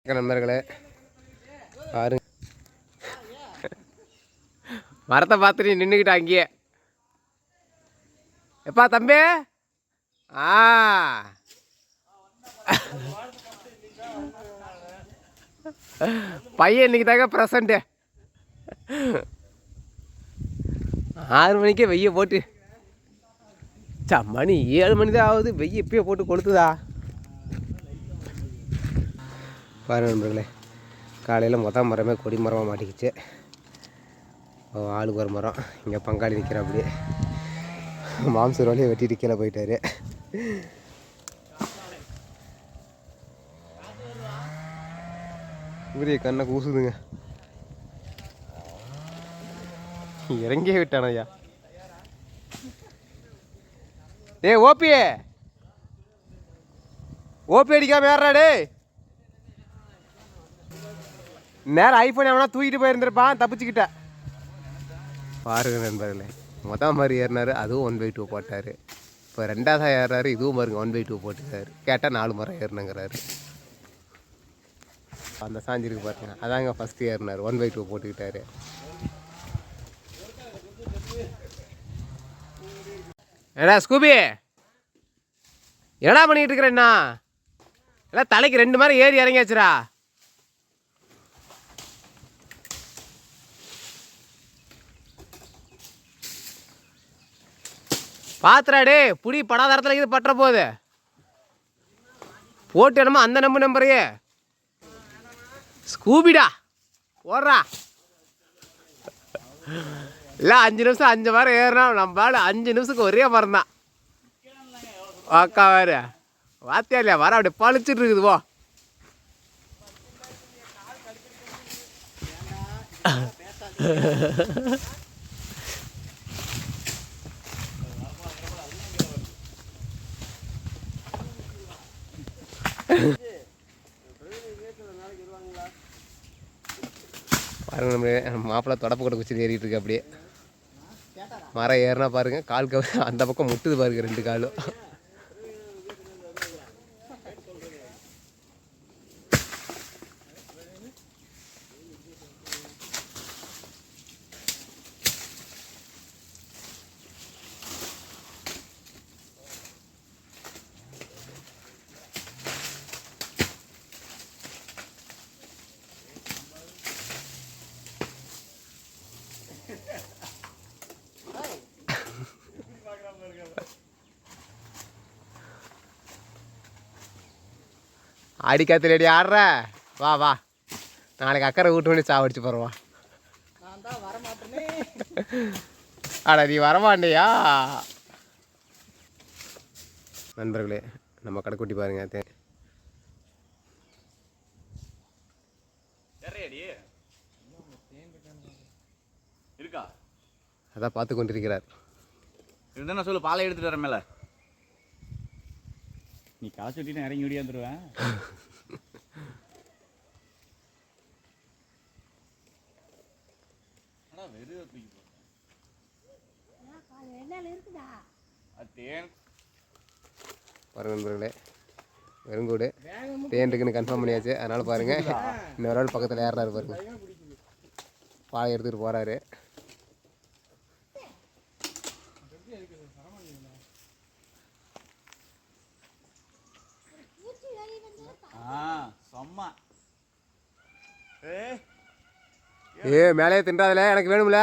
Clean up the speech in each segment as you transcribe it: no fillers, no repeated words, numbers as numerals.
நண்பர்களே பாருங்க, மரத்தை பார்த்துட்டு நின்றுக்கிட்ட அங்கேயே. எப்பா தம்பி, பையன் இன்னைக்கு தாங்க ப்ரெசண்ட்டு. 6 மணிக்கே வெய்ய போட்டு, மணி 7 மணி தான் ஆகுது, வெய்ய இப்பயே போட்டு கொளுத்துதா பாருங்க நண்பர்களே. காலையில் மொதல் மரமே கொடி மரமாக மாட்டிக்கிச்சு. ஆளுக்கு ஒரு மரம். இங்கே பங்காளி நிற்கிற அப்படியே மாம்சர் வழியை வெட்டிட்டு கீழே போயிட்டாரு. ஊரிய கண்ணை கூசுதுங்க. இறங்கியே விட்டான ஐயா. ஓபி அடிக்காம ஏறாடே. நேரம் ஐஃபோன் எவனா தூக்கிட்டு போயிருந்திருப்பான், தப்பிச்சுக்கிட்ட. பாருங்க நண்பர்களே, மொதல் மாதிரி ஏறினார், அதுவும் 1/2 போட்டார். இப்போ 2ஆவதாக ஏறாரு, இதுவும் பாருங்க 1/2 போட்டுக்காரு. கேட்டால் 4 மரம் ஏறினுங்கிறாரு. அந்த சாஞ்சிருக்கு பாருங்க, அதாங்க ஃபஸ்ட்டு ஏறினார், 1/2 போட்டுக்கிட்டாரு. ஏடா ஸ்கூபி, என்னடா பண்ணிக்கிட்டு இருக்கிறேன்னா? எல்லாம் தலைக்கு 2 மரம் ஏறி இறங்கியாச்சுரா. பாத்துறாடே, புடி படாதாரத்தில் இது பற்ற போகுது. போட்டு என்னமோ அந்த நம்பரையே ஸ்கூபிடா ஓடுறா. இல்லை 5 நிமிஷம் 5 மரம் ஏறினா நம்மளால 5 நிமிஷத்துக்கு ஒரே மரம் தான். அக்கா வேறு வாத்தியா இல்லையா, வர அப்படி பழிச்சிட்டு இருக்குது. போ பாருங்க, நம்ம மாப்பிள்ளை தொடப்பு கொடை குச்சி ஏறிட்டு இருக்கு. அப்படியே மரம் ஏறினா பாருங்க, கால் அந்த பக்கம் முட்டுது பாருங்க 2 காலும். அடிக்காத்துல அடி ஆடுற, வா வா, நாளைக்கு அக்கறை வீட்டு பண்ணி சாவடிச்சு போறவா. ஆடா நீ வரமாண்டியா? நண்பர்களே, நம்ம கடைக்குட்டி பாருங்க, அதான் பார்த்து கொண்டிருக்கிறார். இருந்தா சொல்லு, பாலை எடுத்துட்டு வர மேல. நீ காசு விட்டு இறங்கி ஓடியாந்துருவேன். பாருங்க நண்பர்களே, வெறுங்கூடு தேன் இருக்குன்னு கன்ஃபார்ம் பண்ணியாச்சு. அதனால பாருங்க, இன்னொரு ஆள் பக்கத்தில் ஏறாரு பாருங்க, பாலை எடுத்துகிட்டு போறாரு. மேலே தின்றாதுல, எனக்கு வேணும்ல.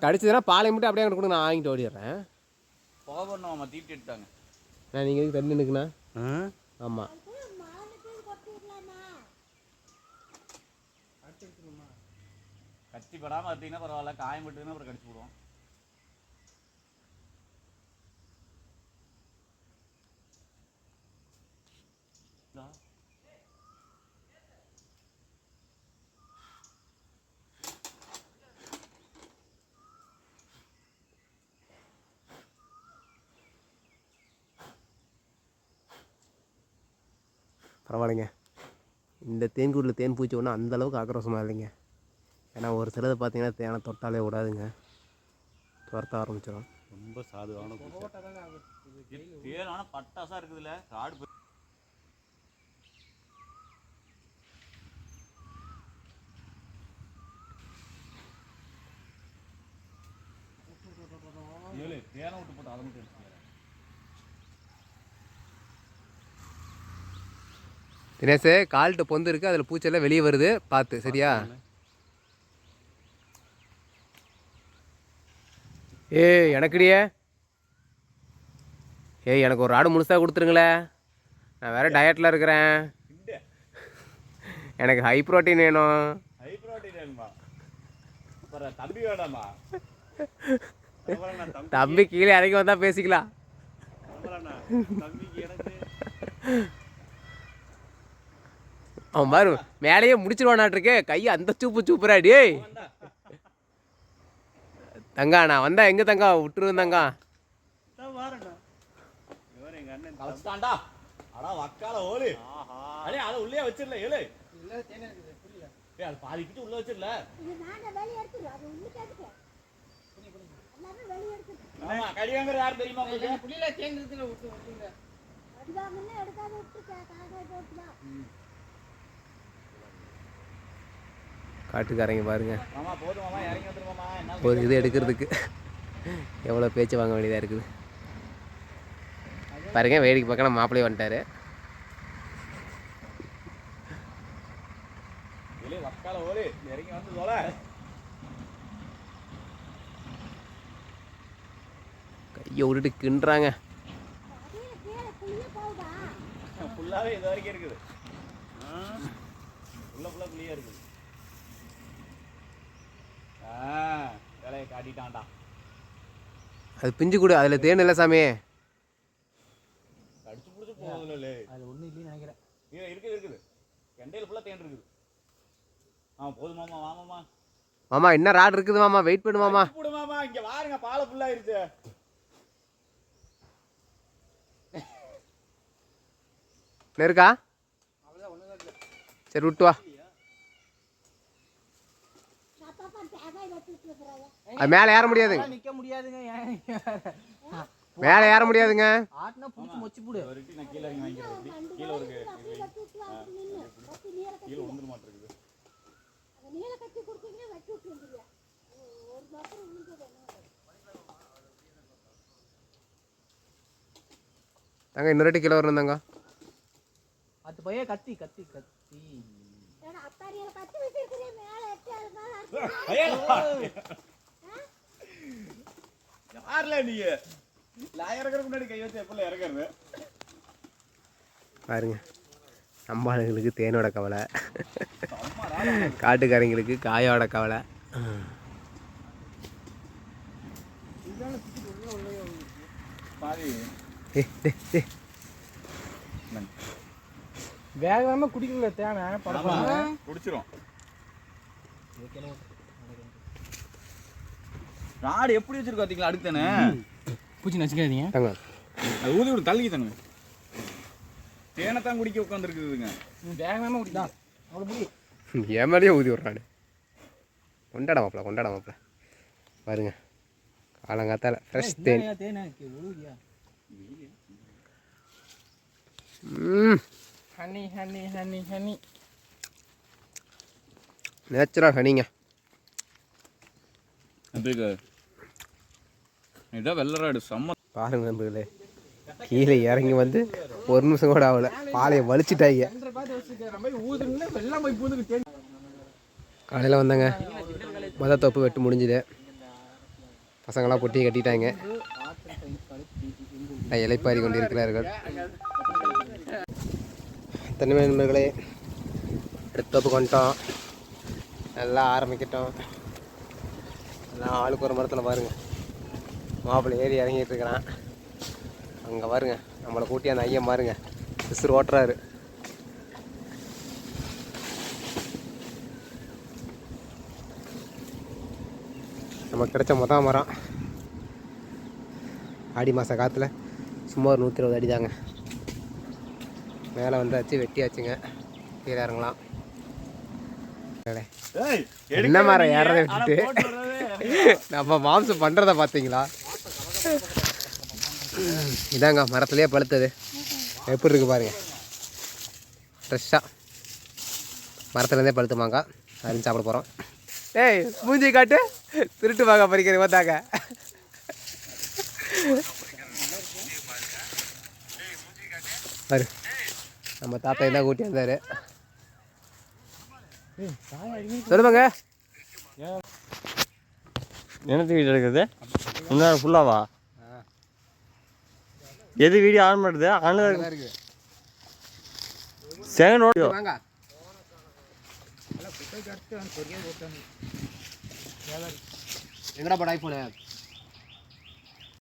கடிச்சதுன்னா பாலை மட்டும் அப்படியே கொடுங்க, நான் வாங்கிட்டு ஓடிடுறேன். தீட்டு எடுத்தாங்க. நீங்க எதுக்கு தண்ணி நிற்குண்ணா? ஆமா, கத்தி படாம எடுத்தீங்கன்னா பரவாயில்ல, காயம் பட்டுதுன்னா அப்புறம் கடிச்சு விடுவோம். பரவாயில்லைங்க. இந்த தேன்கூட்டில் தேன் பூச்சி ஒன்றும் அந்தளவுக்கு ஆக்ரோஷமாக இல்லைங்க. ஏன்னா ஒரு சிலது பார்த்தீங்கன்னா தேனை தொட்டாலே விடாதுங்க, துரத்த ஆரம்பிச்சிடும். ரொம்ப சாதுவான தேன். ஆனால் பட்டாசாக இருக்குதுல்ல காடு. தேனை விட்டு போட்டு அதை மட்டும் எடுத்துக்கிறேன். தினேஷ் கால்கிட்ட பொந்து இருக்குது, அதில் பூச்செல்லாம் வெளியே வருது, பார்த்து சரியா? எனக்குடியே எனக்கு ஒரு ஆடு முழுசாக கொடுத்துருங்களே, நான் வேறு டயட்டில் இருக்கிறேன், எனக்கு ஹை ப்ரோட்டீன் வேணும். ஹை ப்ரோட்டீன் வேணுமா? தம்பி வேணாமா? தம்பி கீழே இறங்கி வந்தால் பேசிக்கலாம். அவன் பாரு மேலேயே முடிச்சிருவானாட்டிருக்கு, கையை அந்த சூப்பராடி. தங்கா நான் வந்தா எங்க தங்கா விட்டுருவேன் தங்கா. உள்ளே வச்சிடல ஏழு பாதிக்கிட்டு உள்ள வச்சிடல. கடிவாங்கிற யார் தெரியுமா காட்டுக்காரங்க பாருங்க ஒரு இது எடுக்கிறதுக்கு எவ்வளோ பேச்சு வாங்க வேண்டியதாக இருக்குது பாருங்க. வேடிக்கை பார்க்க மாப்பிள்ளையே வந்துட்டாரு. கையை விட்டுட்டு கிண்டுறாங்க. ஃபுல்லாவே இது வரைக்கும் இருக்குது. ஃபுல்லா கிளியர் இருக்குது. வேலையை காட்டிட்டான்டா. அது பிஞ்சு கூட அதில் தேன் இல்லை சாமி. கடிச்சு பிடிச்சி போகுதுல்ல. அது ஒன்றும் இல்லைன்னு நினைக்கிறேன். இருக்குது கெண்டையில் ஃபுல்லாக தேன் இருக்குது. போதும் மாமா வாமாம்மா. மாமா என்ன ராட் இருக்குது மாமா, வெயிட் பண்ணு மாமா. போடு மாமா, இங்கே வாருங்க பாலை ஃபுல்லாகிருச்சு. இருக்கா? சரி விட்டு வா. அது மேலே ஏற முடியாதுங்க, நிக்க முடியாதுங்க. மேலே ஏற முடியாதுங்க. ஆட்னா புடிச்சு மொச்சி போடு. நான் கீழ இறங்கி வாங்கிக்கிறேன். கீழ இருக்கு. கீழ ஒண்ணுற மாட்டேங்குது. அது நீல கட்டி கொடுத்தீங்க வெட்டி விட்டுறீங்க. ஒரு பாத்திரம் விழுந்தது என்ன? தங்க இன்னொரு வாட்டி கீழ வரணும் தங்க. அது பைய கத்தி கத்தி கத்தி. ஏடா அத்தாரியில கத்தி வச்சிருக்கீங்க மேல எட்டி அதனால யார்ல நீ? நான் இறக்குறதுக்கு முன்னாடி கை வச்சு எப்பல இறக்குறது? பாருங்க சம்பாளுங்களுக்கு தேனோட கவலை, காட்டுக்காரங்களுக்கு காயோட கவலை. வேகமா குடிக்கல தேனை குடிச்சிரும். ராடு எப்படி வச்சிருக்கோம் பாத்தீங்களா? அடுத்தானே பூச்சி நச்சுக்காதீங்க தங்க. அது ஊதி விடு, தள்ளி தாங்க. தேனை தான் குடிக்க உட்காந்துருக்குதுங்க. வேகமா குடிக்கலாம். அவ்வளோ முடி என் மேலேயே ஊதி விட்றாடு. கொண்டாட மாப்பிள்ள பாருங்க காலங்காத்தால ஃப்ரெஷ் தேன். Honey honey honey honey natural ஹனிங்க. இதான் வெள்ளராடு செம்ம. பாருங்க நண்பர்களே, கீழே இறங்கி வந்து ஒரு நிமிஷம் கூட ஆகல, பாலையை வலிச்சிட்டாங்க. காலையில் வந்தாங்க, மொதல் தோப்பு வெட்டு முடிஞ்சுது. பசங்களாம் பொட்டியை கட்டிட்டாங்க, இலைப்பாரி கொண்டு இருக்கிறார்கள். தனிமை நண்பர்களே, அடுத்த தோப்பு கொண்டோம், நல்லா ஆரம்பிக்கட்டும். எல்லாம் ஆளுக்கு ஒரு மரத்தில் பாருங்க, மாப்பிள்ளை ஏறி இறங்கிட்டு இருக்கிறான். அங்கே பாருங்க நம்மளை கூட்டி அந்த ஐயன் பாருங்க விசிறு ஓட்டுறாரு. நமக்கு கிடைச்ச மொதல் மரம் ஆடி மாத காற்றுல சும்மா ஒரு 120 அடி தாங்க. மேலே வந்தாச்சு, வெட்டியாச்சுங்க. கீழே இறங்கலாம். ஏய், என்ன மரம் எடுக்க ஏறதை ஆனா விட்டுட்டு போட்டு வர்றது. நம்ம மாம்சம் பண்ணுறத பார்த்தீங்களா? இதாங்க மரத்துலேயே பழுத்தது. எப்படி இருக்கு பாருங்க, ஃப்ரெஷ்ஷாக மரத்துலேருந்தே பழுத்து மாங்காய் அரிஞ்சு சாப்பிட போகிறோம். ஏய் மூஞ்சி காட்டு, திருட்டு மாங்காய் பறிக்கிறது பார்த்தாங்க. பாரு நம்ம தாத்தா தான் கூட்டி வந்தார். சொல்லுவாங்க. என்னத்து வீடியோ எடுக்குது? முன்னாடி ஃபுல்லாவா? எது வீடியோ ஆன் பண்ணுறது? ஆன் இருக்குது செகண்ட் ஓடியோ வாங்க. எங்கடா போட ஐஃபோனு?